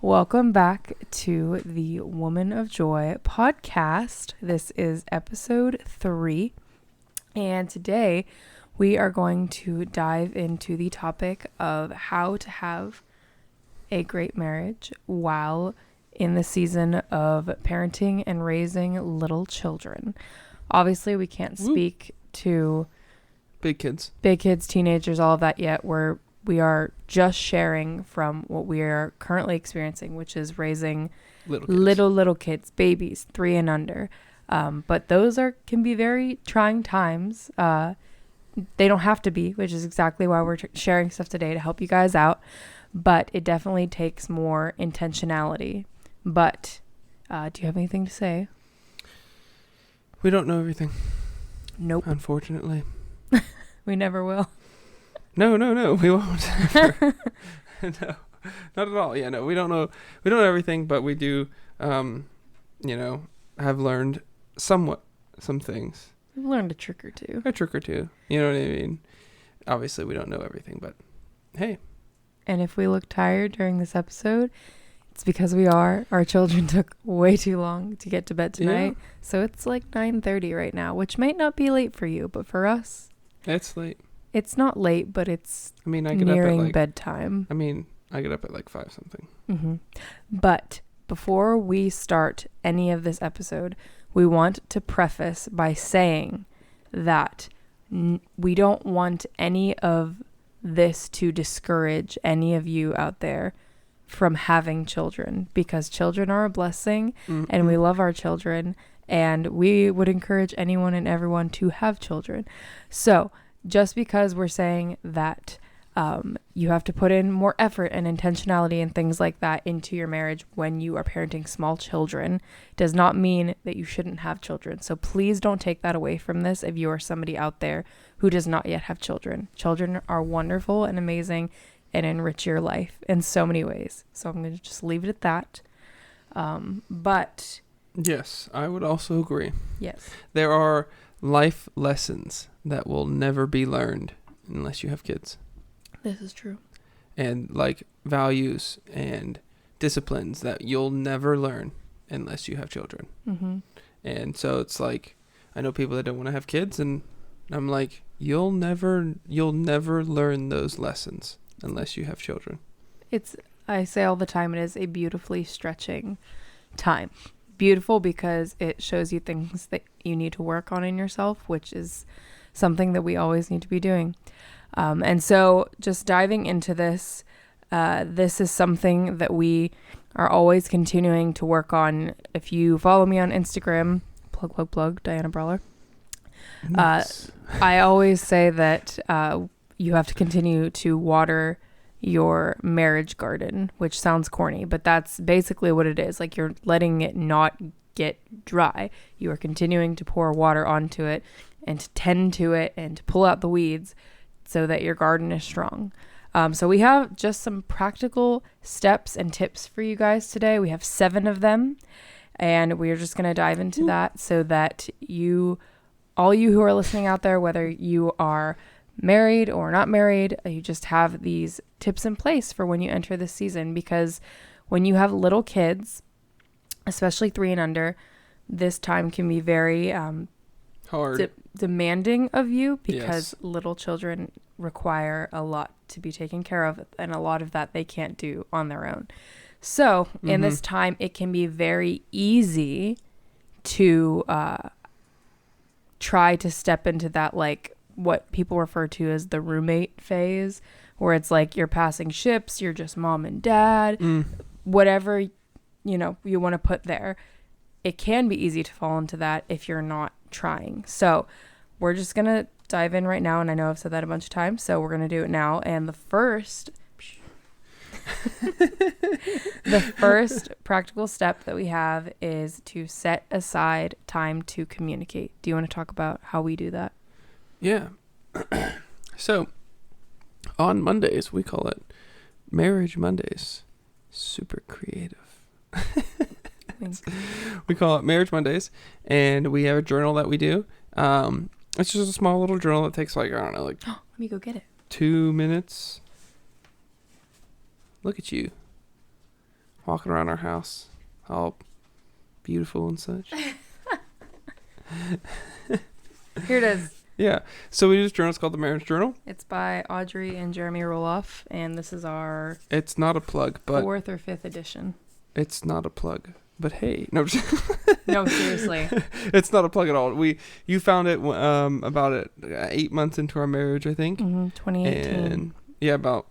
Welcome back to the Woman of Joy podcast. This is episode 3, and today we are going to dive into the topic of how to have a great marriage while in the season of parenting and raising little children. Obviously, we can't speak to big kids, teenagers, all of that yet. We are just sharing from what we are currently experiencing, which is raising little kids, babies, 3 and under. But those can be very trying times. They don't have to be, which is exactly why we're sharing stuff today to help you guys out. But it definitely takes more intentionality. But do you have anything to say? We don't know everything. Nope. Unfortunately. We never will. No, we won't. No, not at all. Yeah, no, we don't know everything, but we do, have learned somewhat some things. We've learned a trick or two. You know what I mean? Obviously, we don't know everything, but hey. And if we look tired during this episode, it's because we are. Our children took way too long to get to bed tonight. Yeah. So it's like 9:30 right now, which might not be late for you, but for us, it's late. It's not late, but it's I get nearing up at bedtime. I get up at like 5 something. Mm-hmm. But before we start any of this episode, we want to preface by saying that we don't want any of this to discourage any of you out there from having children, because children are a blessing. Mm-hmm. And we love our children, and we would encourage anyone and everyone to have children. So just because we're saying that you have to put in more effort and intentionality and things like that into your marriage when you are parenting small children does not mean that you shouldn't have children. So please don't take that away from this if you are somebody out there who does not yet have children. Children are wonderful and amazing and enrich your life in so many ways. So I'm going to just leave it at that. But yes, I would also agree. Yes. There are life lessons that will never be learned unless you have kids. This is true. And like values and disciplines that you'll never learn unless you have children. Mm-hmm. And so it's like, I know people that don't want to have kids, and I'm like, you'll never learn those lessons unless you have children. I say all the time, it is a beautifully stretching time. Beautiful because it shows you things that you need to work on in yourself, which is something that we always need to be doing. And so just diving into this, this is something that we are always continuing to work on. If you follow me on Instagram, plug, Diana.braughler. Nice. I always say that you have to continue to water your marriage garden, which sounds corny, but that's basically what it is. Like, you're letting it not get dry. You are continuing to pour water onto it and to tend to it and to pull out the weeds so that your garden is strong. So we have just some practical steps and tips for you guys today. We have 7 of them, and we are just going to dive into that so that all you who are listening out there, whether you are married or not married, you just have these tips in place for when you enter this season. Because when you have little kids, especially 3 and under, this time can be very hard, demanding of you, because yes, little children require a lot to be taken care of, and a lot of that they can't do on their own. So in this time, it can be very easy to try to step into that, like, what people refer to as the roommate phase, where it's like you're passing ships, you're just mom and dad, whatever, you want to put there. It can be easy to fall into that if you're not trying. So we're just going to dive in right now. And I know I've said that a bunch of times, so we're going to do it now. And the first practical step that we have is to set aside time to communicate. Do you want to talk about how we do that? Yeah. So on Mondays, we call it Marriage Mondays. Super creative. We call it Marriage Mondays, and we have a journal that we do. It's just a small little journal that takes like, I don't know, like let me go get it. 2 minutes. Look at you. walking around our house, all beautiful and such. Here it is. Yeah. So we do this journal. It's called the Marriage Journal. It's by Audrey and Jeremy Roloff, and this is our It's not a plug, but 4th or 5th edition. it's not a plug. But hey, no, No, seriously. it's not a plug at all. You found it about 8 months into our marriage, I think. 2018. And yeah, about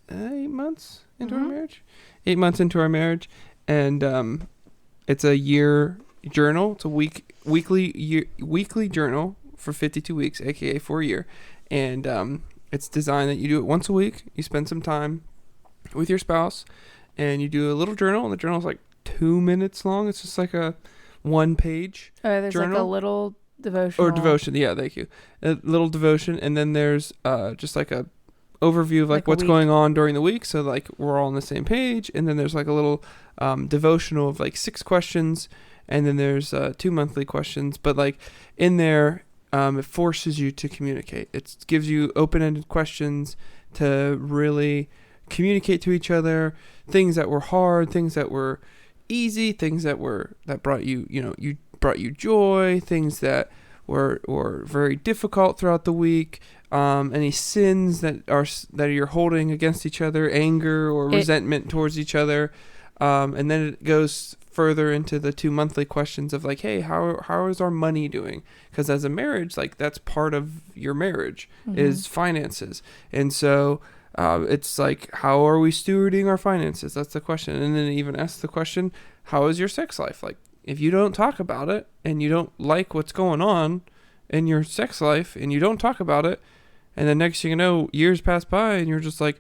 8 months into our marriage. 8 months into our marriage, and it's a year journal. It's a weekly journal for 52 weeks, aka for a year, and it's designed that you do it once a week. You spend some time with your spouse, and you do a little journal. And the journal is like 2 minutes long. It's just like a 1-page there's journal. like a little devotion. Or devotion, yeah, thank you. A little devotion, and then there's just like a overview of like what's going on during the week, so like we're all on the same page. And then there's like a little devotional of like 6 questions, and then there's 2 monthly questions. But like in there, it forces you to communicate. It gives you open-ended questions to really communicate to each other things that were hard, things that were easy, things that brought you brought you joy, things that were very difficult throughout the week, any sins that you're holding against each other, anger or resentment towards each other, and then it goes further into the 2 monthly questions of like, hey, how is our money doing? Because as a marriage, like that's part of your marriage is finances. And so it's like, how are we stewarding our finances? That's the question. And then it even asks the question, how is your sex life? Like, if you don't talk about it and you don't like what's going on in your sex life and you don't talk about it, and then next thing you know, years pass by and you're just like,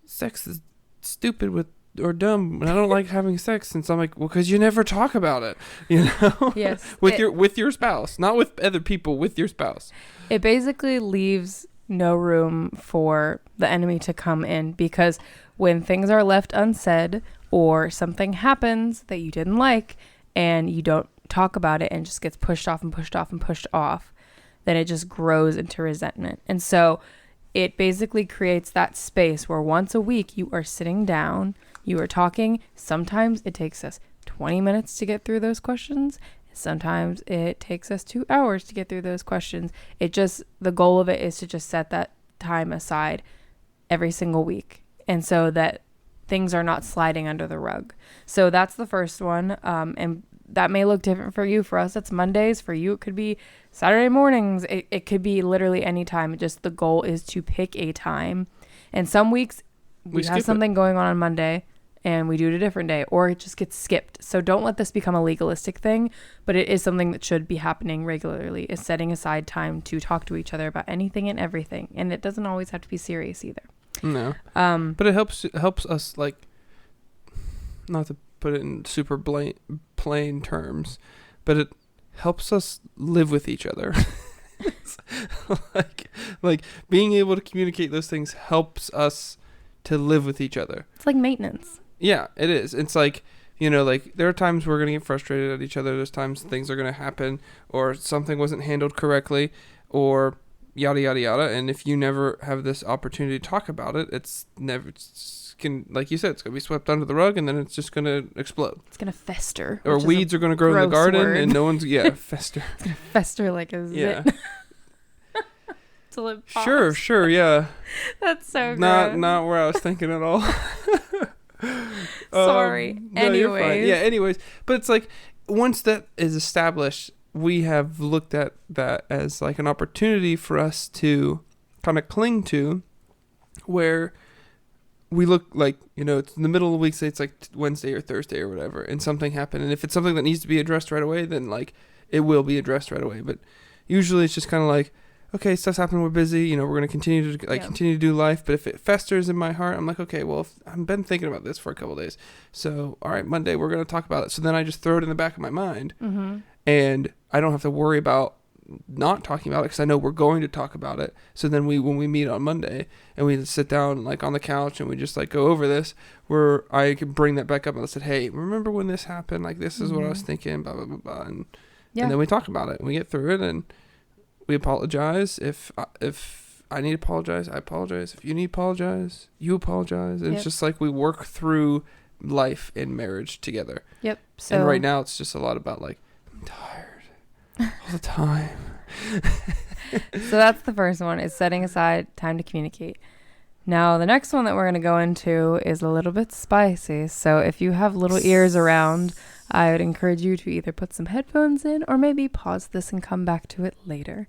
sex is stupid or dumb, and I don't like having sex. And so I'm like, well, because you never talk about it, Yes. with your spouse, not with other people, with your spouse. It basically leaves no room for the enemy to come in, because when things are left unsaid or something happens that you didn't like and you don't talk about it and just gets pushed off and pushed off and pushed off, then it just grows into resentment. And so it basically creates that space where once a week you are sitting down, you are talking. Sometimes it takes us 20 minutes to get through those questions. Sometimes it takes us 2 hours to get through those questions. The goal of it is to just set that time aside every single week, and so that things are not sliding under the rug. So that's the first one. And that may look different for you. For us, it's Mondays. For you, it could be Saturday mornings. It could be literally any time. Just the goal is to pick a time. And some weeks we have something going on Monday and we do it a different day, or it just gets skipped. So don't let this become a legalistic thing, but it is something that should be happening regularly, is setting aside time to talk to each other about anything and everything. And it doesn't always have to be serious either. No. But it helps us, like, not to put it in super plain terms, but it helps us live with each other. like being able to communicate those things helps us to live with each other. It's like maintenance. Yeah, it is. It's like, like there are times we're going to get frustrated at each other. There's times things are going to happen, or something wasn't handled correctly, or yada, yada, yada. And if you never have this opportunity to talk about it, like you said, it's going to be swept under the rug, and then it's just going to explode. It's going to fester. Or weeds are going to grow in the garden, and no one's, fester. It's going to fester like a zit. Till it pops. Sure, yeah. That's so gross. Not where I was thinking at all. Sorry. No, anyways. But it's like, once that is established, we have looked at that as like an opportunity for us to kind of cling to, where we look like, it's in the middle of the week, say it's like Wednesday or Thursday or whatever, and something happened. And if it's something that needs to be addressed right away, then like it will be addressed right away. But usually it's just kind of like, okay, stuff's happening, we're busy, we're going to continue to do life. But if it festers in my heart, I'm like, okay, well, I've been thinking about this for a couple of days. So, all right, Monday, we're going to talk about it. So then I just throw it in the back of my mind, and I don't have to worry about not talking about it, because I know we're going to talk about it. So then when we meet on Monday and we sit down like on the couch and we just like go over this, where I can bring that back up and I said, hey, remember when this happened? Like, this is what I was thinking, blah, blah, blah, blah. And then we talk about it and we get through it, and we apologize if I need to apologize, I apologize. If you need to apologize, you apologize. And Yep. it's just like we work through life and marriage together. Yep. So And right now it's just a lot about like, I'm tired all the time. so that's the first one, is setting aside time to communicate. Now, the next one that we're going to go into is a little bit spicy. So if you have little ears around, I would encourage you to either put some headphones in or maybe pause this and come back to it later.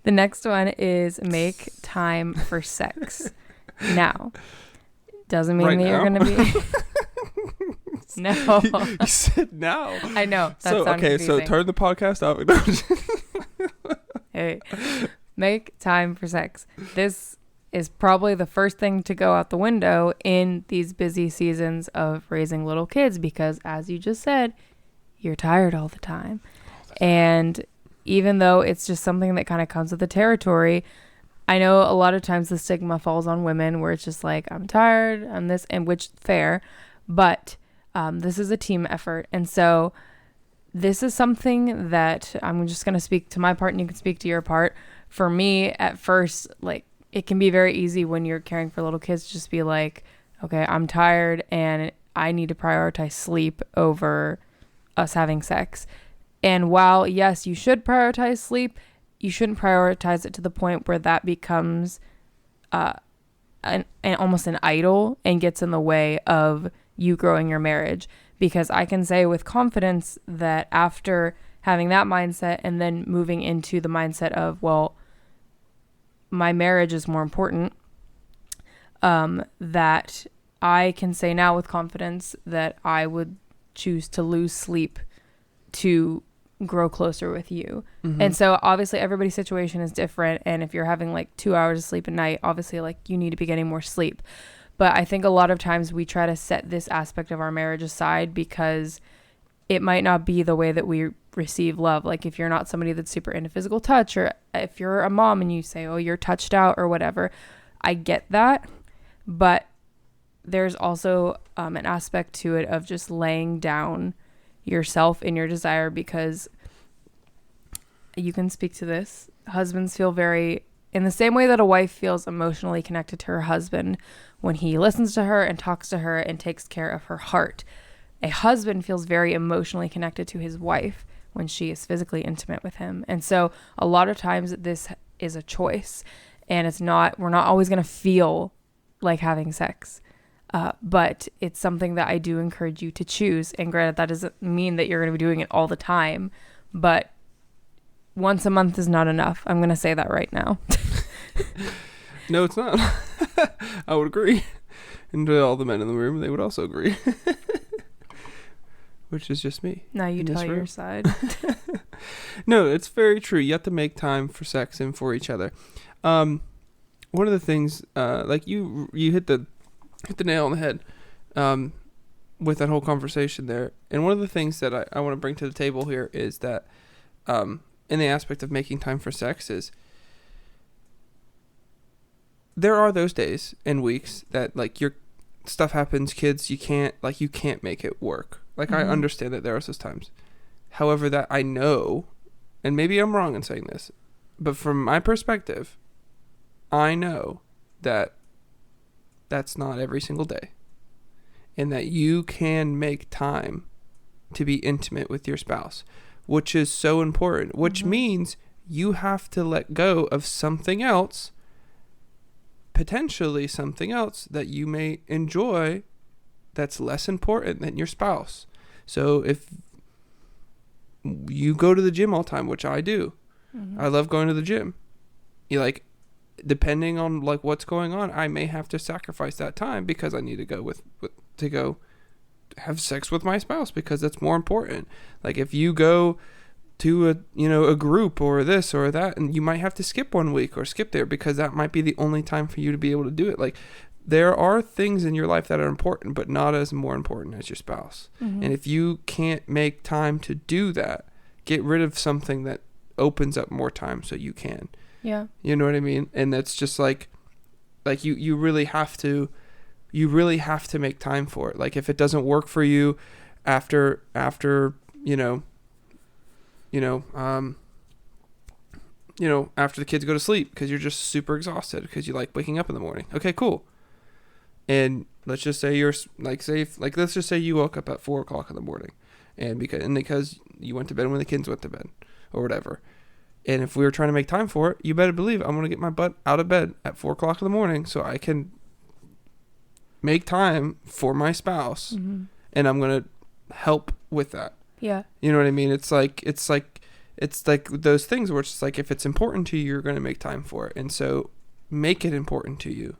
The next one is make time for sex. Now, doesn't mean Right that you're now? going to be... No. You said now. I know. That So, sounds okay, so confusing. turn the podcast off. Hey, make time for sex. This is probably the first thing to go out the window in these busy seasons of raising little kids, because as you just said, you're tired all the time. And even though it's just something that kind of comes with the territory, I know a lot of times the stigma falls on women where it's just like, I'm tired, I'm this, and which fair, but this is a team effort. And so this is something that I'm just going to speak to my part and you can speak to your part. For me, at first, like, it can be very easy when you're caring for little kids to just be like, okay, I'm tired and I need to prioritize sleep over us having sex. And while, yes, you should prioritize sleep, you shouldn't prioritize it to the point where that becomes almost an idol and gets in the way of you growing your marriage. Because I can say with confidence that after having that mindset and then moving into the mindset of, well, my marriage is more important, that I can say now with confidence that I would choose to lose sleep to grow closer with you. Mm-hmm. And so obviously everybody's situation is different. And if you're having like 2 hours of sleep a night, obviously like you need to be getting more sleep. But I think a lot of times we try to set this aspect of our marriage aside because it might not be the way that we receive love. Like if you're not somebody that's super into physical touch, or if you're a mom and you say, oh, you're touched out or whatever, I get that. But there's also an aspect to it of just laying down yourself and your desire, because you can speak to this. Husbands feel very, in the same way that a wife feels emotionally connected to her husband when he listens to her and talks to her and takes care of her heart, a husband feels very emotionally connected to his wife when she is physically intimate with him. And so a lot of times this is a choice, and we're not always going to feel like having sex. But it's something that I do encourage you to choose. And granted, that doesn't mean that you're going to be doing it all the time, but once a month is not enough. I'm going to say that right now. No, it's not. I would agree. And to all the men in the room, they would also agree. Which is just me. Now you tell your side. No, it's very true. You have to make time for sex and for each other. One of the things, like you hit the nail on the head with that whole conversation there. And one of the things that I want to bring to the table here is that in the aspect of making time for sex is there are those days and weeks that like your stuff happens, kids, you can't make it work. Like I understand that there are those times. However, that I know, and maybe I'm wrong in saying this, but from my perspective, I know that that's not every single day, and that you can make time to be intimate with your spouse, which is so important, which means you have to let go of something else, potentially something else that you may enjoy that's less important than your spouse. So if you go to the gym all the time, which I do, I love going to the gym. Depending on like what's going on, I may have to sacrifice that time because I need to go to go have sex with my spouse because that's more important. Like if you go to a group or this or that, and you might have to skip 1 week or skip there because that might be the only time for you to be able to do it. Like there are things in your life that are important, but not as more important as your spouse. And if you can't make time to do that, get rid of something that opens up more time so you can. Yeah. You know what I mean? And that's just like you really have to make time for it. Like if it doesn't work for you after after the kids go to sleep because you're just super exhausted because you like waking up in the morning. Okay, cool. And let's just say let's just say you woke up at 4:00 in the morning, and because you went to bed when the kids went to bed, or whatever. And if we were trying to make time for it, you better believe I'm gonna get my butt out of bed at 4:00 in the morning so I can make time for my spouse, Mm-hmm. and I'm gonna help with that. Yeah. You know what I mean? It's like those things where it's just like, if it's important to you, you're gonna make time for it, and so make it important to you.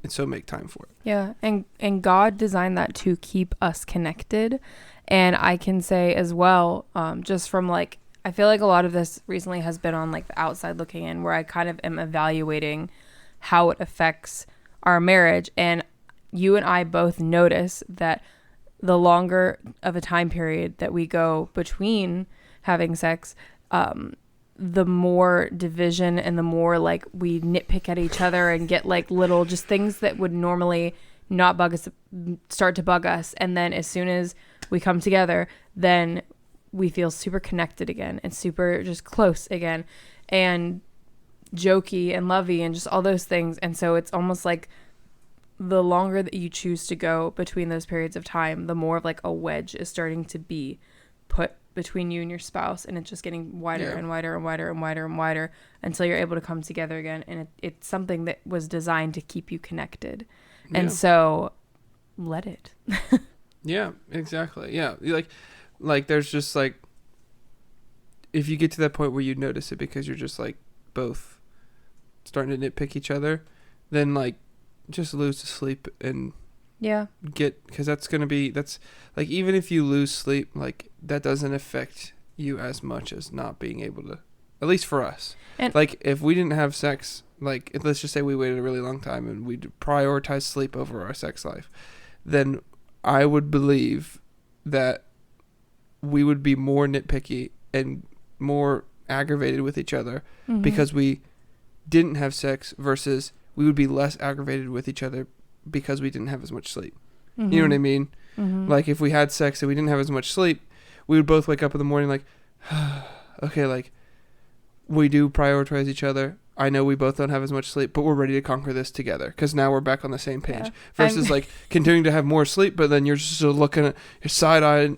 So make time for it. Yeah, and God designed that to keep us connected. And I can say as well, just from like, I feel like a lot of this recently has been on like the outside looking in, where I kind of am evaluating how it affects our marriage. And you and I both notice that the longer of a time period that we go between having sex, the more division and the more like we nitpick at each other and get like little just things that would normally not bug us start to bug us. And then as soon as we come together, then we feel super connected again and super just close again and jokey and lovey and just all those things. And so it's almost like the longer that you choose to go between those periods of time, the more of like a wedge is starting to be put between you and your spouse, and it's just getting wider and wider and wider and wider and wider until you're able to come together again. And it's something that was designed to keep you connected. And so let it. Yeah, exactly. Yeah. Like there's just like, if you get to that point where you notice it because you're just like both starting to nitpick each other, then like just lose the sleep and because that's like, even if you lose sleep, like that doesn't affect you as much as not being able to, at least for us. And like if we didn't have sex, like let's just say we waited a really long time and we prioritize sleep over our sex life, then I would believe that we would be more nitpicky and more aggravated with each other because we didn't have sex, versus we would be less aggravated with each other because we didn't have as much sleep. You know what I mean? Like if we had sex and we didn't have as much sleep, we would both wake up in the morning like, okay, like we do prioritize each other. I know we both don't have as much sleep, but we're ready to conquer this together because now we're back on the same page. Yeah. Versus like continuing to have more sleep, but then you're just looking at your side eye,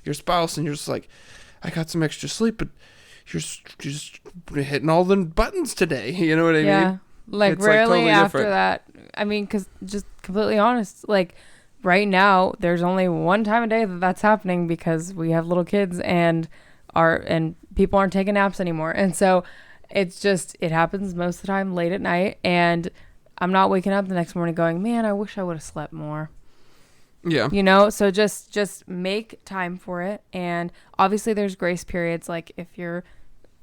your spouse, and you're just like, I got some extra sleep, but you're just hitting all the buttons today. You know what I mean? Like it's rarely like totally after different. that. I mean, because just completely honest, like right now, there's only one time a day that's happening because we have little kids and people aren't taking naps anymore. And so it's just, it happens most of the time late at night, and I'm not waking up the next morning going, man, I wish I would have slept more. Yeah. So just make time for it. And obviously there's grace periods, like if you're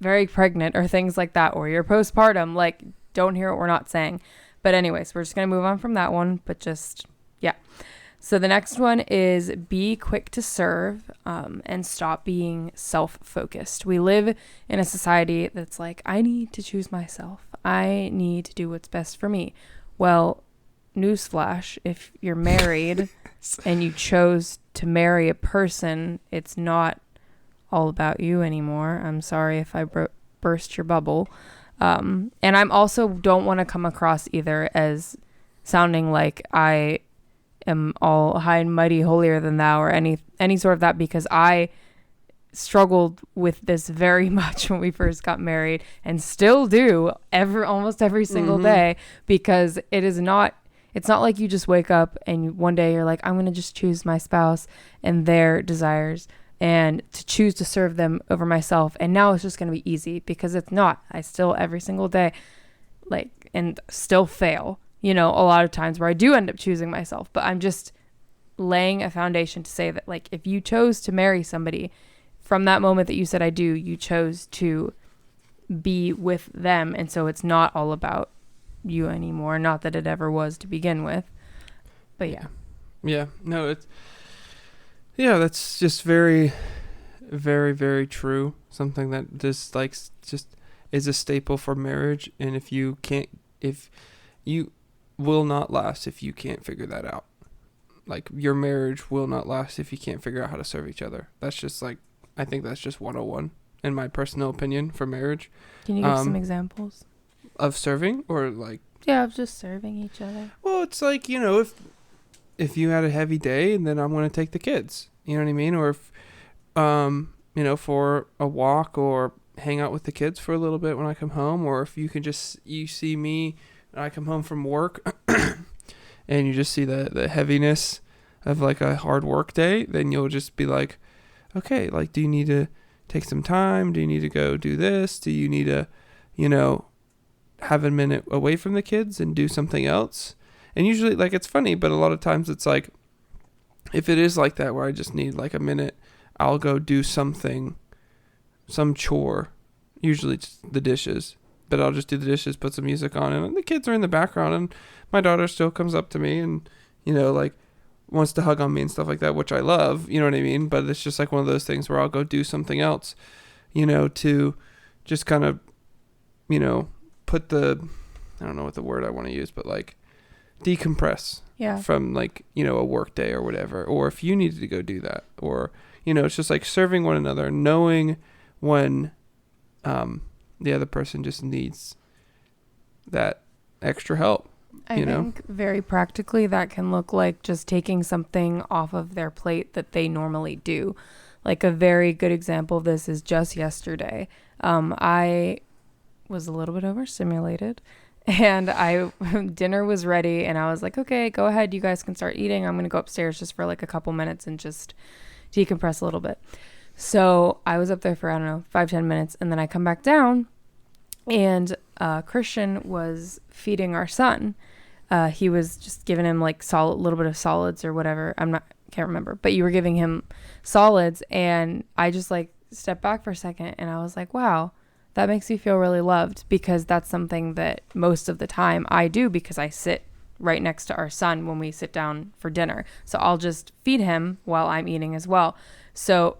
very pregnant or things like that, or you're postpartum, like don't hear what we're not saying. But anyways, we're just going to move on from that one, but just, yeah. So the next one is be quick to serve, and stop being self-focused. We live in a society that's like, I need to choose myself. I need to do what's best for me. Well, newsflash, if you're married and you chose to marry a person, it's not all about you anymore. I'm sorry if I burst your bubble. And I'm also don't want to come across either as sounding like I am all high and mighty, holier than thou, or any sort of that, because I struggled with this very much when we first got married, and still do almost every single day, because it's not like you just wake up and one day you're like, I'm going to just choose my spouse and their desires and to choose to serve them over myself. And now it's just going to be easy, because it's not. I still every single day, like, and still fail, a lot of times where I do end up choosing myself. But I'm just laying a foundation to say that, like, if you chose to marry somebody, from that moment that you said I do, you chose to be with them. And so it's not all about you anymore. Not that it ever was to begin with. But yeah. Yeah. No, that's just very, very, very true. Something that just is a staple for marriage. And if you will not last if you can't figure that out. Like, your marriage will not last if you can't figure out how to serve each other. That's just like, I think that's just 101. in my personal opinion, for marriage. Can you give some examples? Of serving or like? Yeah, of just serving each other. Well, it's like, if you had a heavy day and then I'm going to take the kids, you know what I mean? Or if, for a walk or hang out with the kids for a little bit when I come home, or if you see me and I come home from work and you just see the heaviness of like a hard work day, then you'll just be like, okay, like, do you need to take some time? Do you need to go do this? Do you need to, have a minute away from the kids and do something else? And usually, like, it's funny, but a lot of times it's like, if it is like that where I just need like a minute, I'll go do something, some chore, usually just the dishes, but I'll just do the dishes, put some music on, and the kids are in the background, and my daughter still comes up to me and, like, wants to hug on me and stuff like that, which I love, you know what I mean? But it's just like one of those things where I'll go do something else, to just kind of, put I don't know what the word I want to use, but like decompress from like, a work day or whatever. Or if you needed to go do that, or, it's just like serving one another, knowing when the other person just needs that extra help. I think very practically that can look like just taking something off of their plate that they normally do. Like a very good example of this is just yesterday. I was a little bit overstimulated and dinner was ready and I was like, okay, go ahead. You guys can start eating. I'm going to go upstairs just for like a couple minutes and just decompress a little bit. So I was up there for, I don't know, 5-10 minutes. And then I come back down and Christian was feeding our son. He was just giving him like little bit of solids or whatever. Can't remember, but you were giving him solids. And I just like stepped back for a second and I was like, wow, that makes me feel really loved, because that's something that most of the time I do, because I sit right next to our son when we sit down for dinner. So I'll just feed him while I'm eating as well. So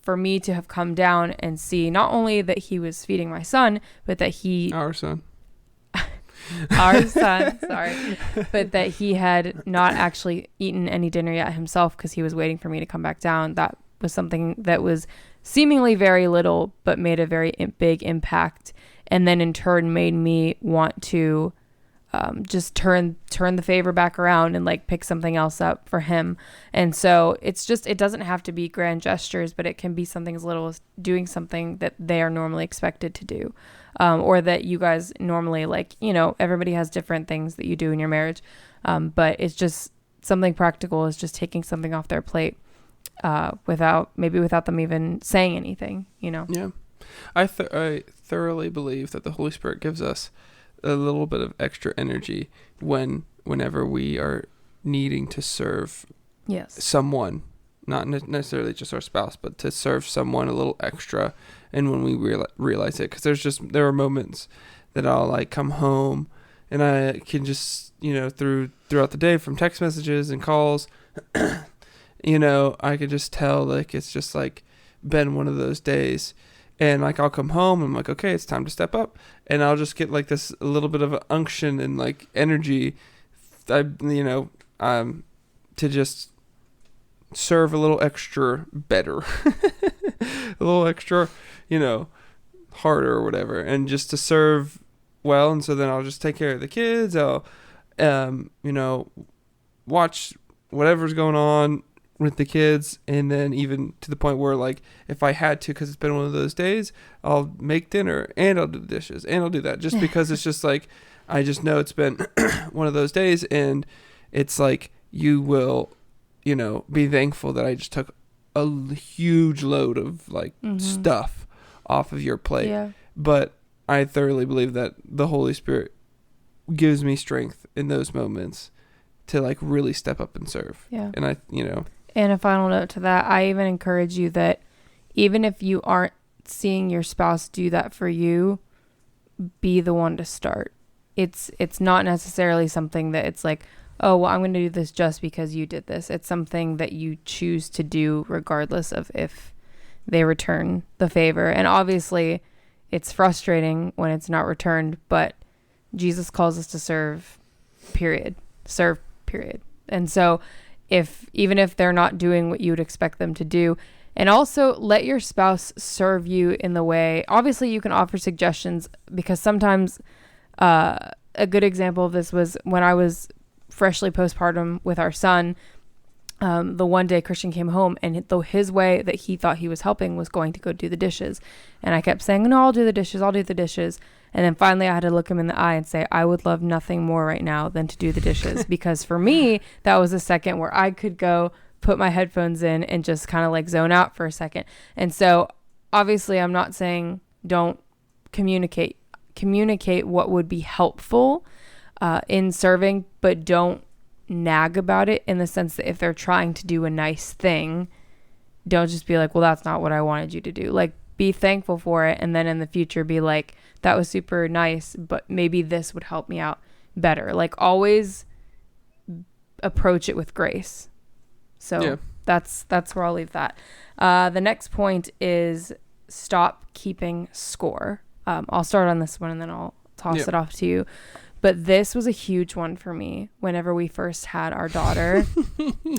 for me to have come down and see not only that he was feeding my son, but that our son, sorry, but that he had not actually eaten any dinner yet himself because he was waiting for me to come back down. That was something that was seemingly very little, but made a very big impact. And then in turn made me want to just turn the favor back around and like pick something else up for him. And so it doesn't have to be grand gestures, but it can be something as little as doing something that they are normally expected to do. Or that you guys normally, like, everybody has different things that you do in your marriage. But it's just something practical, is just taking something off their plate without them even saying anything, Yeah. I thoroughly believe that the Holy Spirit gives us a little bit of extra energy whenever we are needing to serve someone, not necessarily just our spouse, but to serve someone a little extra. And when we realize it, because there are moments that I'll like come home and I can just, throughout the day from text messages and calls, I could just tell like it's just like been one of those days. And like I'll come home and I'm like, okay, it's time to step up. And I'll just get like this a little bit of unction and like energy, to just serve a little extra better, a little extra, harder or whatever, and just to serve well. And so then I'll just take care of the kids. I'll, watch whatever's going on with the kids, and then even to the point where like if I had to, because it's been one of those days, I'll make dinner and I'll do the dishes and I'll do that, just because it's just like I just know it's been one of those days. And it's like you will be thankful that I just took a huge load of like stuff off of your plate. But I thoroughly believe that the Holy Spirit gives me strength in those moments to like really step up and serve. And and a final note to that, I even encourage you that even if you aren't seeing your spouse do that for you, be the one to start. It's not necessarily something that it's like, oh, well, I'm going to do this just because you did this. It's something that you choose to do regardless of if they return the favor. And obviously it's frustrating when it's not returned, but Jesus calls us to serve, period. And so even if they're not doing what you would expect them to do, And also let your spouse serve you in the way. Obviously, you can offer suggestions, because sometimes a good example of this was when I was freshly postpartum with our son. The one day Christian came home, and though his way that he thought he was helping was going to go do the dishes. And I kept saying, no, I'll do the dishes. I'll do the dishes. And then finally I had to look him in the eye and say, I would love nothing more right now than to do the dishes. Because for me, that was a second where I could go put my headphones in and just kind of like zone out for a second. And so obviously I'm not saying don't communicate what would be helpful in serving, but don't nag about it, in the sense that if they're trying to do a nice thing, don't just be like, well, that's not what I wanted you to do. Like, be thankful for it, and then in the future be like, that was super nice, but maybe this would help me out better. Like, always approach it with grace. So that's where I'll leave that. The next point is stop keeping score. I'll start on this one and then I'll toss it off to you. But this was a huge one for me whenever we first had our daughter,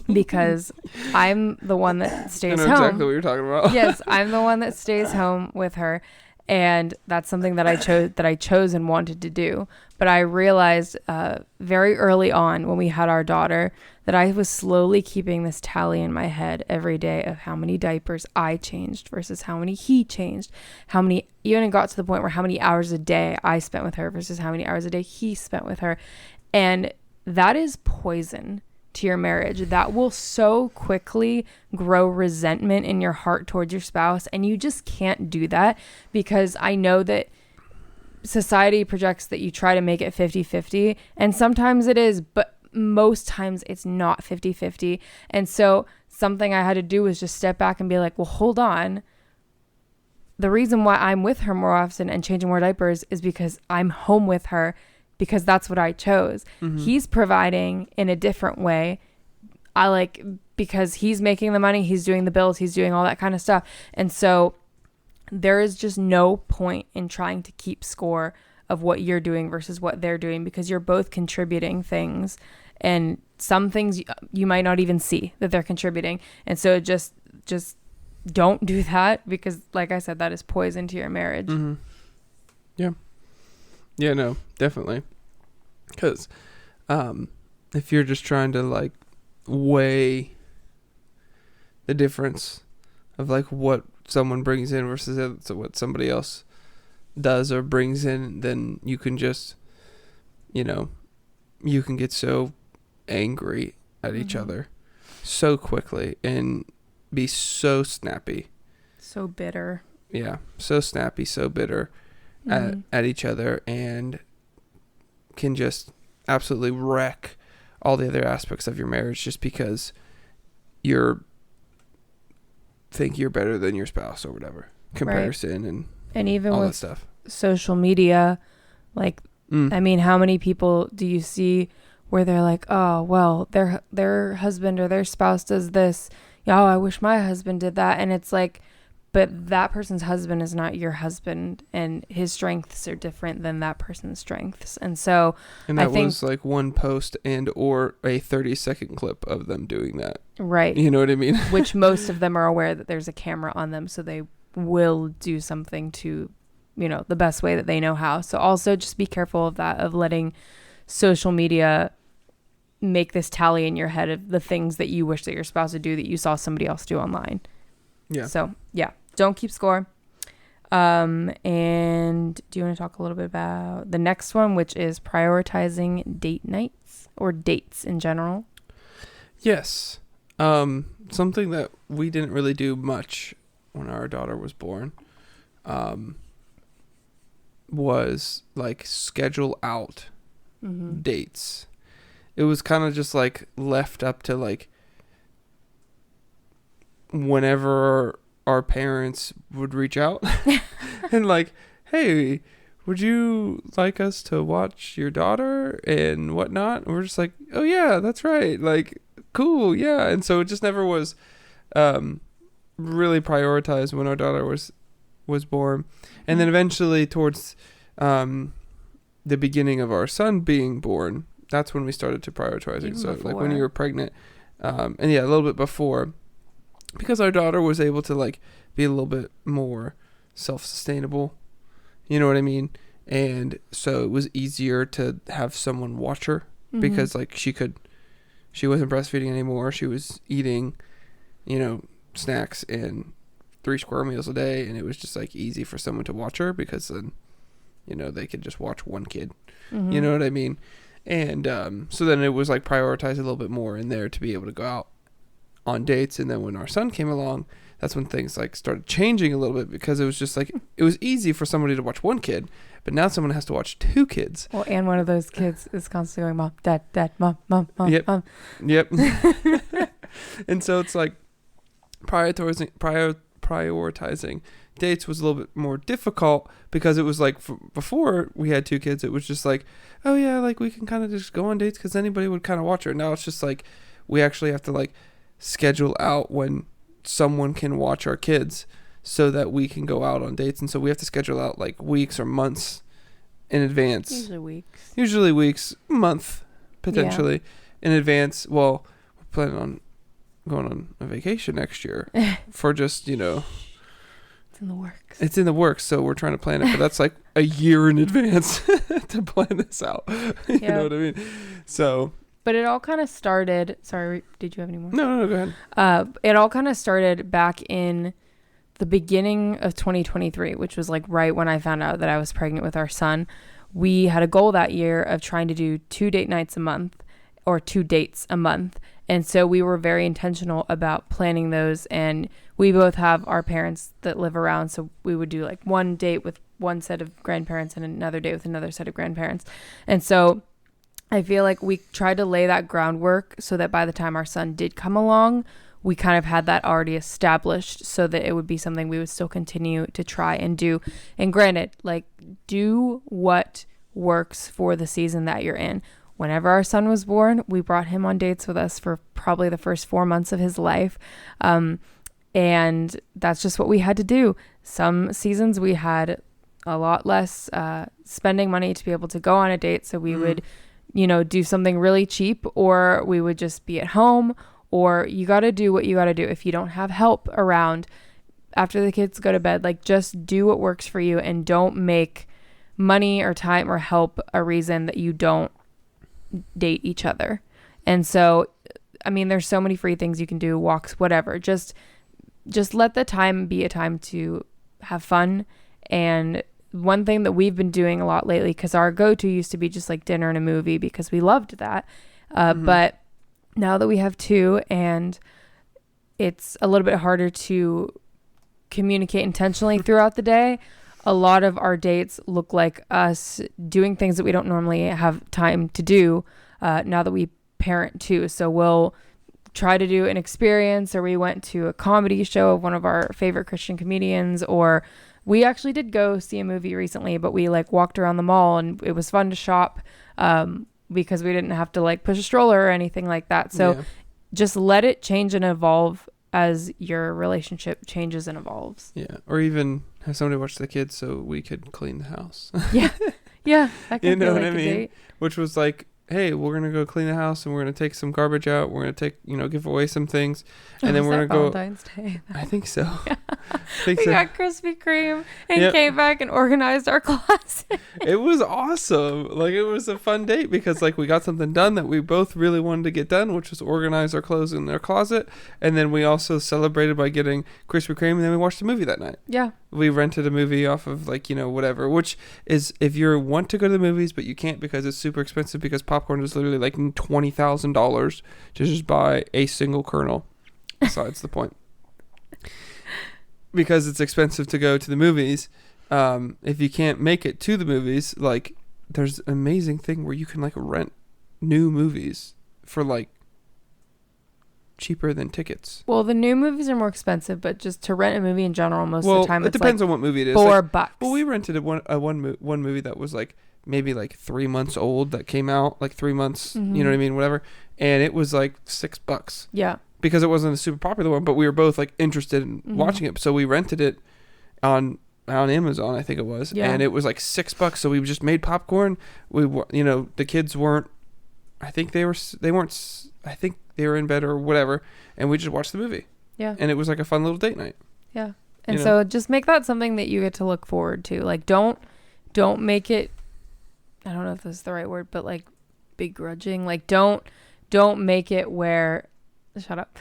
because I'm the one that stays home. I know exactly what you're talking about. Yes, I'm the one that stays home with her. And that's something that I chose and wanted to do. But I realized very early on when we had our daughter that I was slowly keeping this tally in my head every day of how many diapers I changed versus how many he changed. Even it got to the point where how many hours a day I spent with her versus how many hours a day he spent with her. And that is poison to your marriage. That will so quickly grow resentment in your heart towards your spouse, and you just can't do that, because I know that society projects that you try to make it 50-50, and sometimes it is, but most times it's not 50-50. And so something I had to do was just step back and be like, well, hold on. The reason why I'm with her more often and changing more diapers is because I'm home with her, because that's what I chose. Mm-hmm. He's providing in a different way. Because he's making the money, he's doing the bills, he's doing all that kind of stuff. And so there is just no point in trying to keep score of what you're doing versus what they're doing, because you're both contributing things, and some things you might not even see that they're contributing. And so just don't do that, because like I said, that is poison to your marriage. Mm-hmm. Yeah, no, definitely. Because if you're just trying to like weigh the difference of like what someone brings in versus what somebody else does or brings in, then you can just, you can get so angry at each other so quickly and be so snappy. So bitter. Yeah, so snappy, so bitter at each other, and can just absolutely wreck all the other aspects of your marriage just because think you're better than your spouse or whatever. Comparison and even all with that stuff. Social media, like, I mean, how many people do you see where they're like, oh, well, their husband or their spouse does this. Oh, I wish my husband did that. And it's like, but that person's husband is not your husband, and his strengths are different than that person's strengths. And so that was like one post and or a 30-second clip of them doing that. Right. You know what I mean? Which most of them are aware that there's a camera on them, so they will do something to, the best way that they know how. So also just be careful of that, of letting social media make this tally in your head of the things that you wish that your spouse would do that you saw somebody else do online. Yeah. So, yeah. Don't keep score. And do you want to talk a little bit about the next one, which is prioritizing date nights or dates in general? Yes. Something that we didn't really do much when our daughter was born was like schedule out dates. It was kind of just like left up to like whenever our parents would reach out and like, hey, would you like us to watch your daughter and whatnot? And we're just like, oh yeah, that's right. Like, cool. Yeah. And so it just never was, really prioritized when our daughter was born. And then eventually towards, the beginning of our son being born, that's when we started to prioritize it. So like when you were pregnant, and yeah, a little bit before, because our daughter was able to like be a little bit more self-sustainable, you know what I mean? And so it was easier to have someone watch her because like she wasn't breastfeeding anymore. She was eating, snacks and 3 square meals a day, and it was just like easy for someone to watch her because then, they could just watch one kid. You know what I mean? And so then it was like prioritized a little bit more in there to be able to go out on dates. And then when our son came along, that's when things like started changing a little bit, because it was just like it was easy for somebody to watch one kid, but now someone has to watch 2 kids. Well, and one of those kids is constantly going, mom, dad, mom, mom, Yep. mom. Yep. And so it's like prioritizing dates was a little bit more difficult, because it was like before we had 2 kids, it was just like, oh yeah, like we can kind of just go on dates because anybody would kind of watch her. Now it's just like we actually have to like schedule out when someone can watch our kids so that we can go out on dates. And so we have to schedule out like weeks or months in advance. Usually weeks, month potentially in advance. Well, we're planning on going on a vacation next year for just, It's in the works. It's in the works, so we're trying to plan it, but that's like a year in advance to plan this out. You know what I mean? So, but it all kind of started. Sorry, did you have any more? No, go ahead. It all kind of started back in the beginning of 2023, which was like right when I found out that I was pregnant with our son. We had a goal that year of trying to do 2 date nights a month, or 2 dates a month. And so we were very intentional about planning those. And we both have our parents that live around. So we would do like one date with one set of grandparents and another date with another set of grandparents. And so I feel like we tried to lay that groundwork so that by the time our son did come along, we kind of had that already established, so that it would be something we would still continue to try and do. And granted, like, do what works for the season that you're in. Whenever our son was born, we brought him on dates with us for probably the first 4 months of his life. And that's just what we had to do. Some seasons we had a lot less spending money to be able to go on a date. So we would, do something really cheap, or we would just be at home, or you got to do what you got to do. If you don't have help around after the kids go to bed, like, just do what works for you, and don't make money or time or help a reason that you don't date each other. And so, I mean, there's so many free things you can do, walks, whatever. Just let the time be a time to have fun. And one thing that we've been doing a lot lately, because our go-to used to be just like dinner and a movie, because we loved that. But now that we have 2, and it's a little bit harder to communicate intentionally throughout the day, a lot of our dates look like us doing things that we don't normally have time to do now that we parent too. So we'll try to do an experience, or we went to a comedy show of one of our favorite Christian comedians, or we actually did go see a movie recently, but we like walked around the mall, and it was fun to shop because we didn't have to like push a stroller or anything like that. So just let it change and evolve as your relationship changes and evolves. Yeah. Or even have somebody watch the kids so we could clean the house. Yeah. That can feel like a date. Which was like, hey, we're going to go clean the house, and we're going to take some garbage out. We're going to take, give away some things. And then we're going to go. Valentine's Day? I think so. Yeah. We got Krispy Kreme and came back and organized our closet. It was awesome. Like, it was a fun date because like we got something done that we both really wanted to get done, which was organize our clothes in our closet. And then we also celebrated by getting Krispy Kreme, and then we watched a movie that night. Yeah. We rented a movie off of like, whatever, which is, if you want to go to the movies, but you can't because it's super expensive, because popcorn is literally like $20,000 to just buy a single kernel. Besides the point. Because it's expensive to go to the movies. If you can't make it to the movies, like, there's an amazing thing where you can like rent new movies for like cheaper than tickets. Well, the new movies are more expensive, but just to rent a movie in general, most of the time it depends on what movie it is. $4. Well, we rented one movie that was like maybe like 3 months old, that came out like 3 months, you know what I mean, whatever, and it was like $6. Yeah. Because it wasn't a super popular one, but we were both like interested in watching it, so we rented it on Amazon, I think it was, and it was like $6. So we just made popcorn. We, the kids weren't. I think they weren't. I think they were in bed or whatever, and we just watched the movie. Yeah. And it was like a fun little date night. Yeah. And so just make that something that you get to look forward to. Like, don't make it, I don't know if this is the right word, but like begrudging. Like, don't make it where, shut up.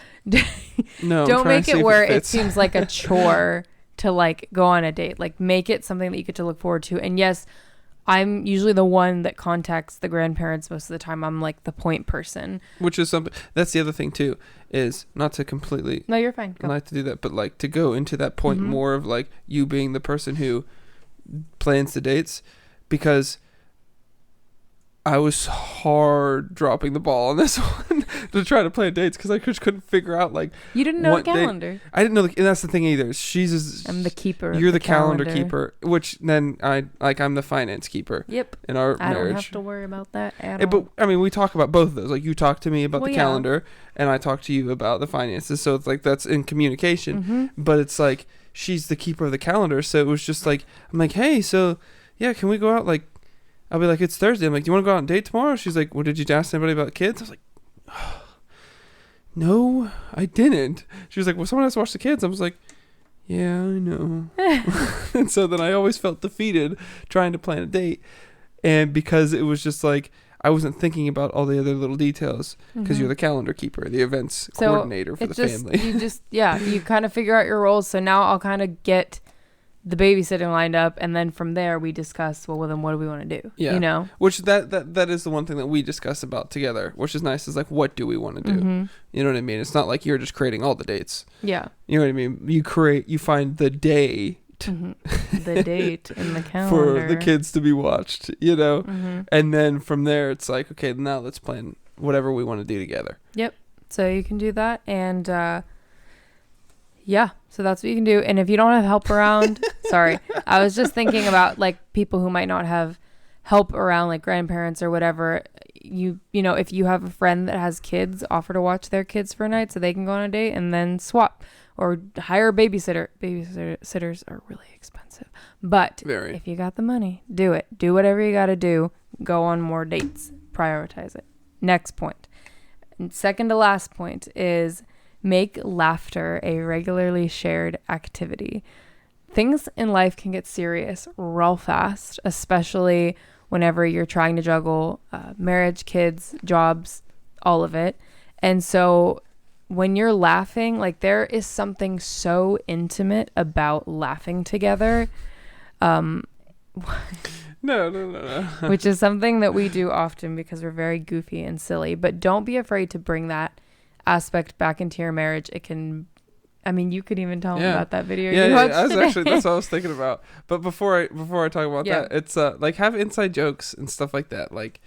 No, don't make it where it seems like a chore to like go on a date. Like, make it something that you get to look forward to. And yes, I'm usually the one that contacts the grandparents most of the time. I'm like the point person. Which is something, that's the other thing too, is not to completely. No, you're fine. Go. Like to do that, but like to go into that point more of like you being the person who plans the dates, because I was hard dropping the ball on this one to try to plan dates because I just couldn't figure out like you didn't know the calendar. I didn't know, and that's the thing either. I'm the keeper. You're the calendar keeper, which then I'm the finance keeper. Yep. In our marriage, I don't have to worry about that at all. But I mean, we talk about both of those. Like you talk to me about the calendar, and I talk to you about the finances. So it's like that's in communication. But it's like she's the keeper of the calendar. So it was just like I'm like, hey, so yeah, can we go out like. I'll be like, it's Thursday. I'm like, do you want to go out on a date tomorrow? She's like, well, did you ask anybody about kids? I was like, oh, no, I didn't. She was like, well, someone has to watch the kids. I was like, yeah, I know. And so then I always felt defeated trying to plan a date. And because it was just like, I wasn't thinking about all the other little details because you're the calendar keeper, the events coordinator for the family. You kind of figure out your roles. So now I'll kind of get the babysitting lined up, and then from there we discuss, well then what do we want to do? Yeah. You know? Which that is the one thing that we discuss about together, which is nice, is like, what do we want to do? You know what I mean? It's not like you're just creating all the dates. Yeah. You know what I mean? You find the day the date in the calendar for the kids to be watched, you know? And then from there it's like, okay, now let's plan whatever we want to do together. Yep. So you can do that, and yeah, so that's what you can do. And if you don't have help around, sorry, I was just thinking about like people who might not have help around, like grandparents or whatever. You know, if you have a friend that has kids, offer to watch their kids for a night so they can go on a date, and then swap or hire a babysitter. Babysitters are really expensive, but if you got the money, do it. Do whatever you got to do. Go on more dates. Prioritize it. Next point. And second to last point is make laughter a regularly shared activity. Things in life can get serious real fast, especially whenever you're trying to juggle marriage, kids, jobs, all of it. And so when you're laughing, like there is something so intimate about laughing together. No. Which is something that we do often because we're very goofy and silly. But don't be afraid to bring that aspect back into your marriage. It can, I mean, you could even tell them about that video. I was actually, that's what I was thinking about. But before I talk about that, it's like have inside jokes and stuff like that. Like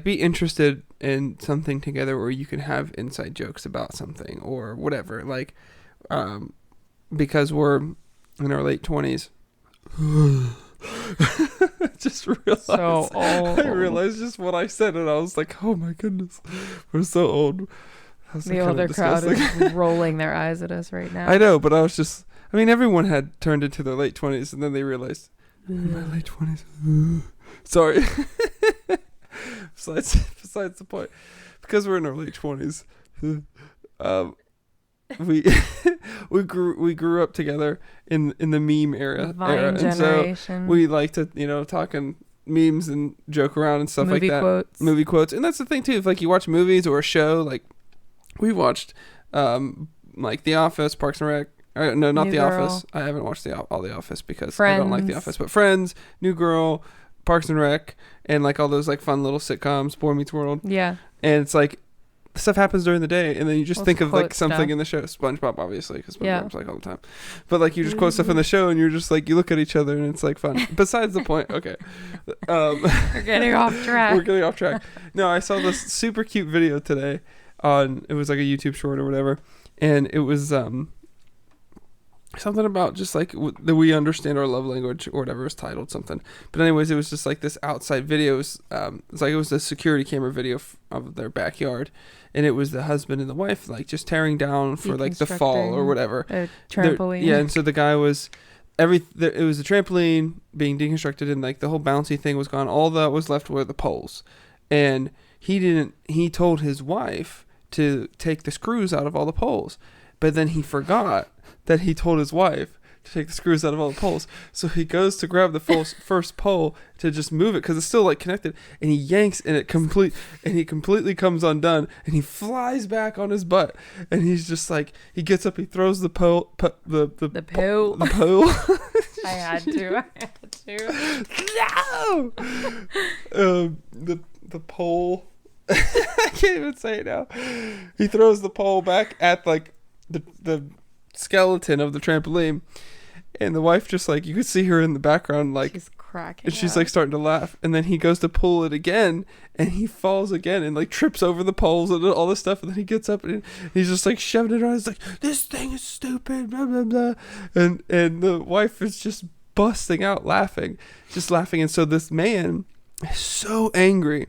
be interested in something together where you can have inside jokes about something or whatever. Like, because we're in our late 20s. Just realized so old. I realized just what I said, and I was like, oh my goodness, we're so old. The older crowd is rolling their eyes at us right now. I know, but I mean, everyone had turned into their late 20s, and then they realized, in my late 20s. Sorry. Besides the point. Because we're in our late 20s, we grew up together in the meme era. Generation. And so we like to, talk in memes and joke around and stuff like that. Movie quotes. And that's the thing, too. If, like, you watch movies or a show, like, we watched like The Office, Parks and Rec. No, not The Office. I haven't watched all The Office because I don't like The Office. But Friends, New Girl, Parks and Rec, and like all those like fun little sitcoms, Boy Meets World. Yeah. And it's like stuff happens during the day, and then you just think of like something in the show. SpongeBob, obviously, because SpongeBob's like all the time. But like you just quote stuff in the show, and you're just like you look at each other, and it's like fun. Besides the point, okay. We're getting off track. No, I saw this super cute video today. It was like a YouTube short or whatever, and it was something about just like that we understand our love language or whatever. It was titled something, but anyways, it was just like this outside video. It's like it was a security camera video of their backyard, and it was the husband and the wife like just tearing down for like the fall or whatever, a trampoline. Yeah, and so the guy was it was a trampoline being deconstructed, and like the whole bouncy thing was gone. All that was left were the poles, and he told his wife to take the screws out of all the poles. but then he forgot that he told his wife to take the screws out of all the poles. So he goes to grab the first pole to just move it because it's still like connected, and he yanks and he completely comes undone, and he flies back on his butt, and he's just like, he gets up, he throws the pole, the pole. I had to. No. The pole. I can't even say it now. He throws the pole back at like the skeleton of the trampoline, and the wife just like, you could see her in the background like she's cracking and she's up. like starting to laugh, and then he goes to pull it again, and he falls again and like trips over the poles and all this stuff, and then he gets up and he's just like shoving it around. He's like, this thing is stupid, blah blah blah, and the wife is just busting out laughing, and so this man is so angry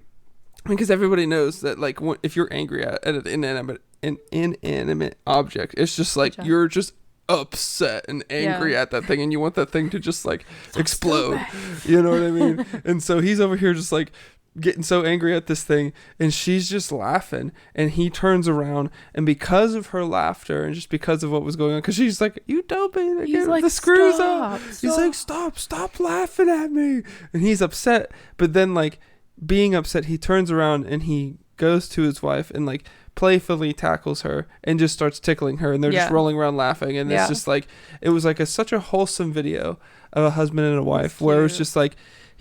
because everybody knows that like if you're angry at an inanimate object, it's just like you're just upset and angry at that thing, and you want that thing to just like explode. You know what I mean? And so he's over here just like getting so angry at this thing, and she's just laughing, and he turns around, and because of her laughter and just because of what was going on, because she's like, you don't be get like, the screws up. He's like, stop laughing at me, and he's upset. But then like being upset, he turns around and he goes to his wife and like playfully tackles her and just starts tickling her, and they're just rolling around laughing, and it's just like, it was like such a wholesome video of a husband and a wife where it was just like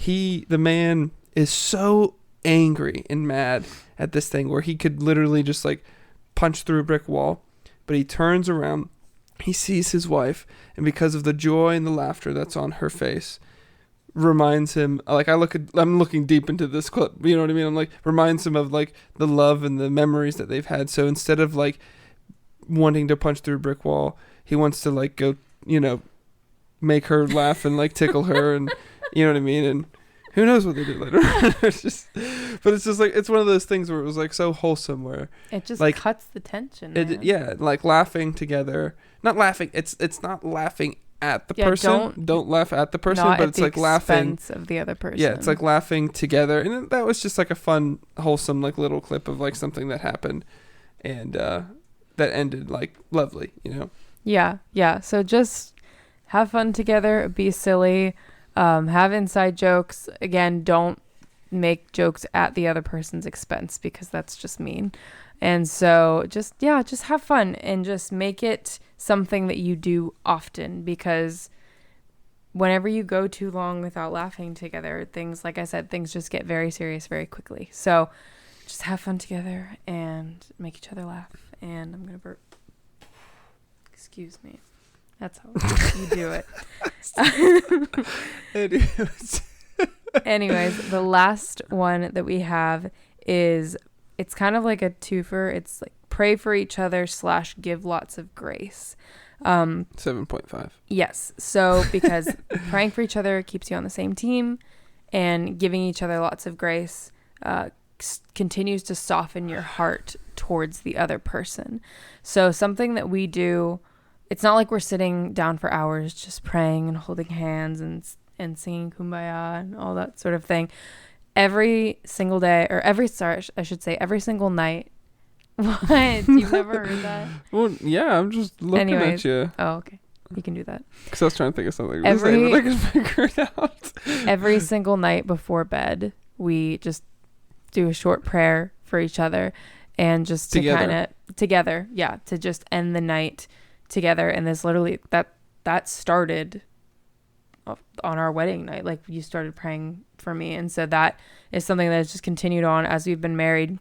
the man is so angry and mad at this thing where he could literally just like punch through a brick wall, but he turns around, he sees his wife, and because of the joy and the laughter that's on her face, reminds him, like, I'm looking deep into this clip, you know what I mean? I'm like, reminds him of like the love and the memories that they've had. So instead of like wanting to punch through a brick wall, he wants to like go, you know, make her laugh and like tickle her, and you know what I mean? And who knows what they do later. But it's just like, it's one of those things where it was like so wholesome, where it just like cuts the tension. Like laughing together, not laughing. It's not laughing at the person. Don't laugh at the person, but it's like laughing of the other person. Yeah, it's like laughing together, and that was just like a fun, wholesome, like little clip of like something that happened, and that ended like lovely, you know. Yeah. So just have fun together, be silly, have inside jokes. Again, don't make jokes at the other person's expense, because that's just mean. And so just have fun and just make it something that you do often, because whenever you go too long without laughing together, things, like I said, things just get very serious very quickly. So just have fun together and make each other laugh. And I'm going to burp. Excuse me. That's how you do it. Anyways, the last one that we have is, it's kind of like a twofer. It's like pray for each other / give lots of grace. 7.5. Yes. So because praying for each other keeps you on the same team, and giving each other lots of grace continues to soften your heart towards the other person. So something that we do, it's not like we're sitting down for hours just praying and holding hands and singing Kumbaya and all that sort of thing. Every single day, or every single night. What? You've never heard that? Well, yeah, I'm just looking at you. Oh, okay. You can do that. Because I was trying to think of something to say, but I can figure it out. Every single night before bed, we just do a short prayer for each other, and just to kind of together, to just end the night together. And this literally that started on our wedding night. Like, you started praying for me, and so that is something that has just continued on as we've been married.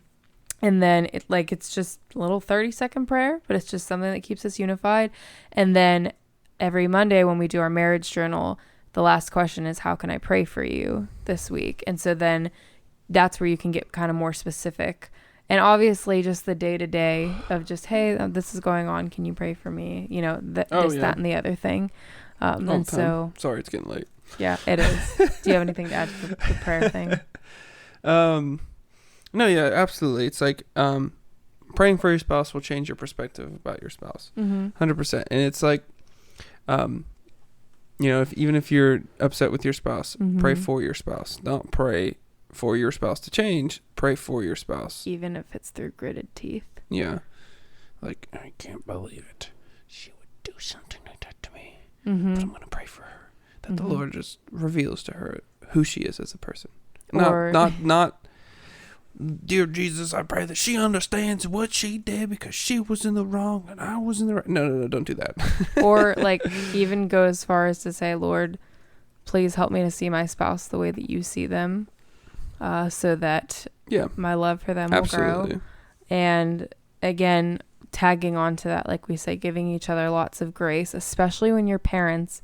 And then it's just a little 30-second prayer, but it's just something that keeps us unified. And then every Monday when we do our marriage journal, the last question is, how can I pray for you this week? And so then that's where you can get kind of more specific. And obviously just the day-to-day of just, hey, this is going on, can you pray for me? You know, that and the other thing. And so, sorry, it's getting late. Yeah, it is. Do you have anything to add to the prayer thing? No, yeah, absolutely. It's like praying for your spouse will change your perspective about your spouse. 100%. And it's like, you know, even if you're upset with your spouse, pray for your spouse. Don't pray for your spouse to change. Pray for your spouse. Even if it's through gritted teeth. Yeah. like, I can't believe it. She would do something like that to me. Mm-hmm. But I'm going to pray for her. That Mm-hmm. the Lord just reveals to her who she is as a person. Or Not, dear Jesus, I pray that she understands what she did because she was in the wrong and I was in the right. No, don't do that. or like even go as far as to say, Lord, please help me to see my spouse the way that you see them, so that my love for them will grow. And again, tagging on to that, like we say, giving each other lots of grace, especially when you're parents.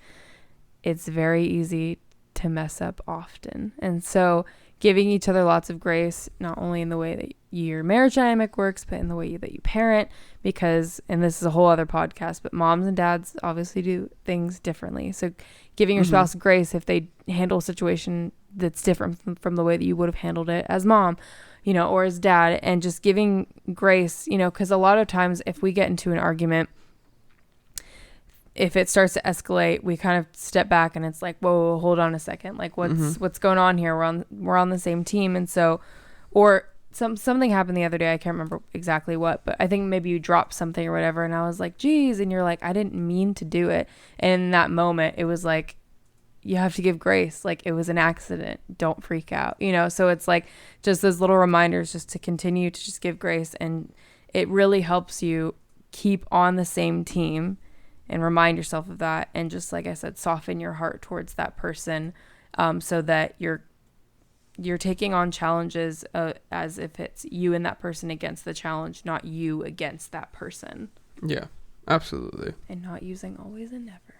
It's very easy to mess up often. And so giving each other lots of grace, not only in the way that your marriage dynamic works, but in the way that you parent, because, and this is a whole other podcast, but moms and dads obviously do things differently. So giving your spouse grace if they handle a situation that's different from the way that you would have handled it as mom, you know, or as dad, and just giving grace, you know, because a lot of times if we get into an argument, if it starts to escalate, we kind of step back and it's like, whoa, hold on a second. Like what's going on here? We're on the same team. And so, or something happened the other day. I can't remember exactly what, but I think maybe you dropped something or whatever. And I was like, geez. And you're like, I didn't mean to do it. And in that moment, it was like, you have to give grace. Like it was an accident. Don't freak out, you know? So it's like just those little reminders just to continue to just give grace. And it really helps you keep on the same team and remind yourself of that. And just like I said, soften your heart towards that person, so that you're taking on challenges as if it's you and that person against the challenge, not you against that person. Yeah, absolutely. And not using always and never.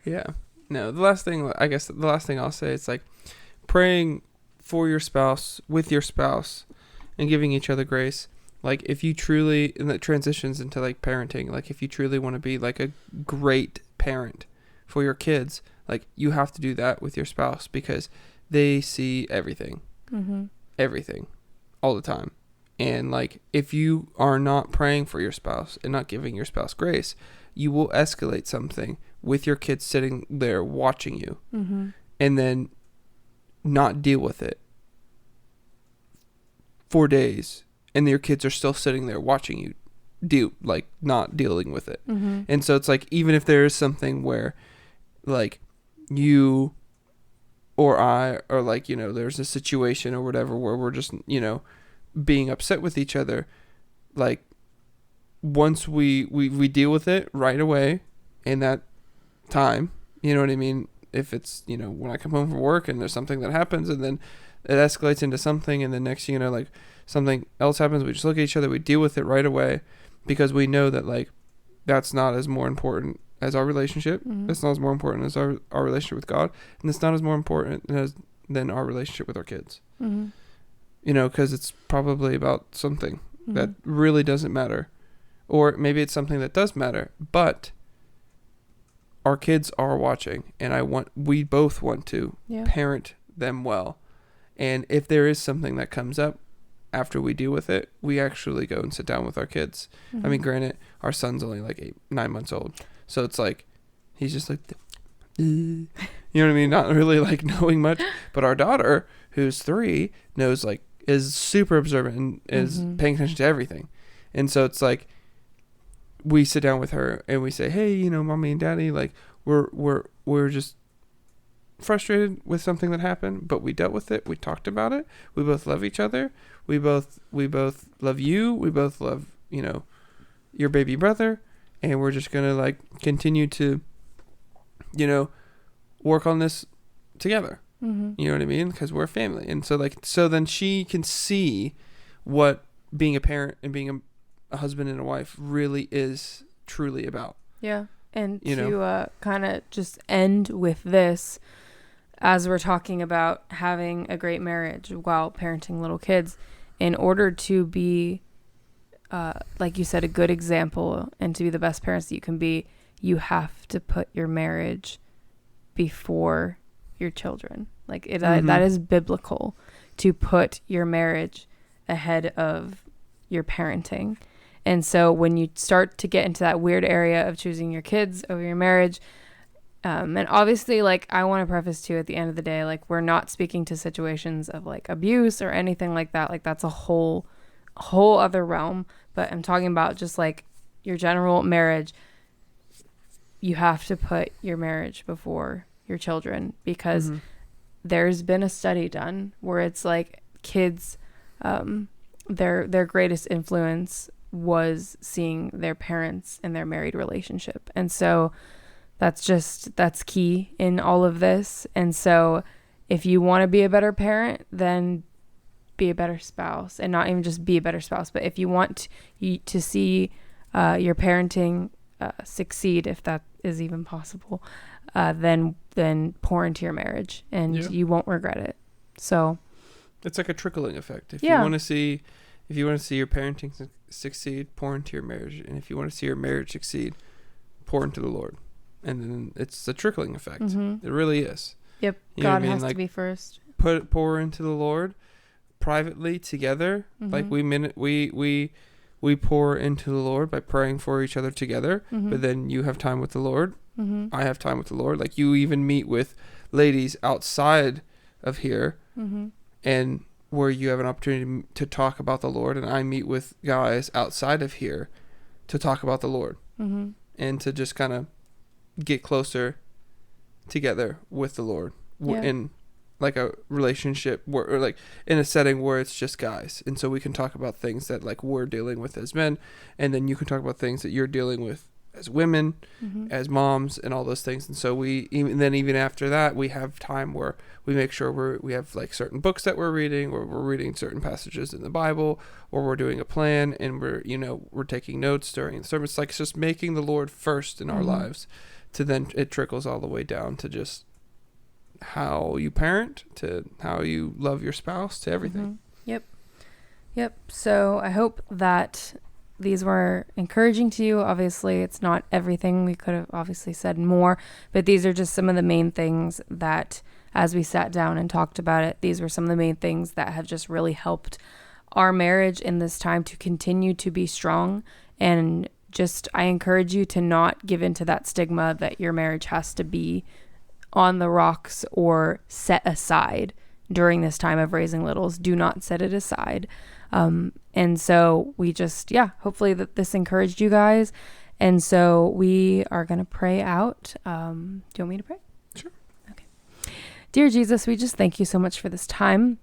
Yeah. No, the last thing I'll say is like praying for your spouse, with your spouse, and giving each other grace. Like if you truly, and that transitions into like parenting, like if you truly want to be like a great parent for your kids, like you have to do that with your spouse because they see everything, everything all the time. And like, if you are not praying for your spouse and not giving your spouse grace, you will escalate something with your kids sitting there watching you, and then not deal with it for days. And your kids are still sitting there watching you not dealing with it. And so it's like, even if there is something where like you or I, or like, you know, there's a situation or whatever where we're just, you know, being upset with each other, like once we deal with it right away in that time, you know what I mean? If it's, you know, when I come home from work and there's something that happens and then it escalates into something, and then next thing you know, like something else happens, we just look at each other, we deal with it right away, because we know that like that's not as more important as our relationship. That's not as more important as our relationship with God, and it's not as more important than our relationship with our kids. You know, because it's probably about something that really doesn't matter, or maybe it's something that does matter, but our kids are watching, and we both want to parent them well. And if there is something that comes up after we deal with it, we actually go and sit down with our kids. I mean, granted, our son's only like 9 months old, so it's like he's just like, you know what I mean? Not really like knowing much. But our daughter, who's 3, knows, like, is super observant and is paying attention to everything. And so it's like we sit down with her and we say, hey, you know, mommy and daddy, like we're just frustrated with something that happened, but we dealt with it. We talked about it. We both love each other. We both love you. We both love, you know, your baby brother, and we're just gonna like continue to, you know, work on this together. You know what I mean? Because we're a family. And so then she can see what being a parent and being a husband and a wife really is truly about. Yeah. And to kind of just end with this, as we're talking about having a great marriage while parenting little kids, in order to be, like you said, a good example and to be the best parents that you can be, you have to put your marriage before your children. Like that is biblical, to put your marriage ahead of your parenting. And so when you start to get into that weird area of choosing your kids over your marriage, and obviously, like, I want to preface too, at the end of the day, like, we're not speaking to situations of like abuse or anything like that. Like, that's a whole whole other realm, but I'm talking about just like your general marriage. You have to put your marriage before your children, because there's been a study done where it's like kids, their greatest influence was seeing their parents in their married relationship. And so that's key in all of this. And so if you want to be a better parent, then be a better spouse, and not even just be a better spouse, but if you want to see your parenting succeed, if that is even possible, then pour into your marriage, and you won't regret it. So it's like a trickling effect. If you want to see your parenting succeed, pour into your marriage, and if you want to see your marriage succeed, pour into the Lord. And then it's a trickling effect. It really is. Yep. God has to be first. Pour into the Lord privately together. Like we pour into the Lord by praying for each other together. But then you have time with the Lord. I have time with the Lord. Like you even meet with ladies outside of here, and where you have an opportunity to talk about the Lord. And I meet with guys outside of here to talk about the Lord, and to just kind of get closer together with the Lord in like a relationship or like in a setting where it's just guys. And so we can talk about things that like we're dealing with as men, and then you can talk about things that you're dealing with as women, as moms, and all those things. And so even after that, we have time where we make sure we have like certain books that we're reading, or we're reading certain passages in the Bible, or we're doing a plan, and we're taking notes during the sermon. It's like just making the Lord first in our lives, to then it trickles all the way down to just how you parent, to how you love your spouse, to everything. Yep. So I hope that these were encouraging to you. Obviously, it's not everything. We could have obviously said more, but these are just some of the main things that, as we sat down and talked about it, these were some of the main things that have just really helped our marriage in this time to continue to be strong. And just, I encourage you to not give into that stigma that your marriage has to be on the rocks or set aside during this time of raising littles. Do not set it aside. And so we just, hopefully that this encouraged you guys. And so we are going to pray out. Do you want me to pray? Sure. Okay. Dear Jesus, we just thank you so much for this time.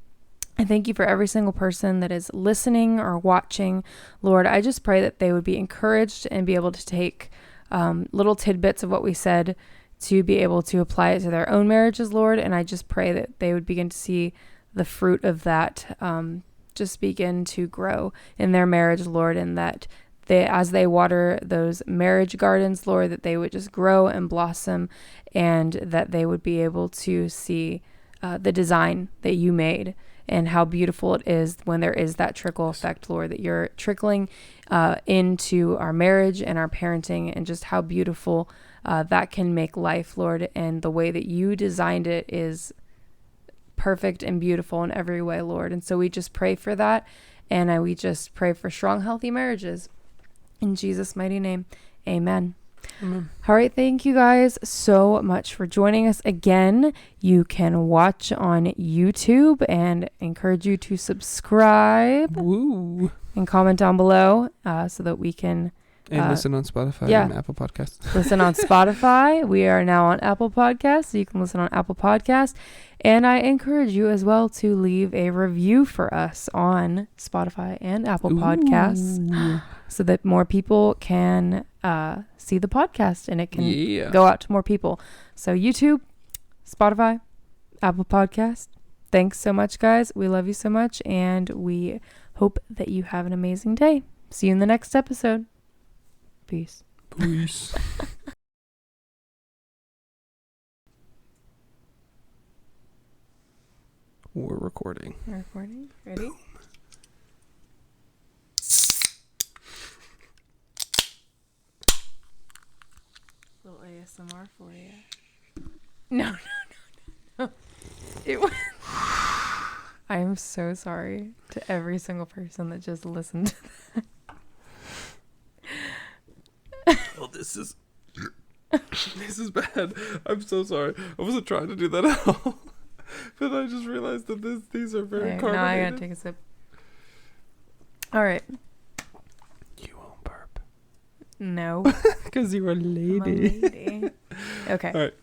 I thank you for every single person that is listening or watching. Lord, I just pray that they would be encouraged and be able to take little tidbits of what we said to be able to apply it to their own marriages, Lord. And I just pray that they would begin to see the fruit of that just begin to grow in their marriage, Lord, and that as they water those marriage gardens, Lord, that they would just grow and blossom, and that they would be able to see the design that you made, and how beautiful it is when there is that trickle effect, Lord, that you're trickling into our marriage and our parenting, and just how beautiful that can make life, Lord. And the way that you designed it is perfect and beautiful in every way, Lord. And so we just pray for that. And we just pray for strong, healthy marriages. In Jesus' mighty name, amen. Amen. All right. Thank you guys so much for joining us again. You can watch on YouTube, and encourage you to subscribe. Woo. And comment down below so that we can... And listen on Spotify and Apple Podcasts. Listen on Spotify. We are now on Apple Podcasts, so you can listen on Apple Podcasts. And I encourage you as well to leave a review for us on Spotify and Apple Podcasts, so that more people can see the podcast, and it can go out to more people. So YouTube, Spotify, Apple Podcasts. Thanks so much, guys. We love you so much, and we hope that you have an amazing day. See you in the next episode. Peace. We're recording. Ready? Little ASMR for you. No. It was... I am so sorry to every single person that just listened to that. Oh, this is bad. I'm so sorry. I wasn't trying to do that at all. But I just realized that these are very carbonated. Now I gotta take a sip. All right. You won't burp. No. Because you're a I'm a lady. lady. Okay. All right.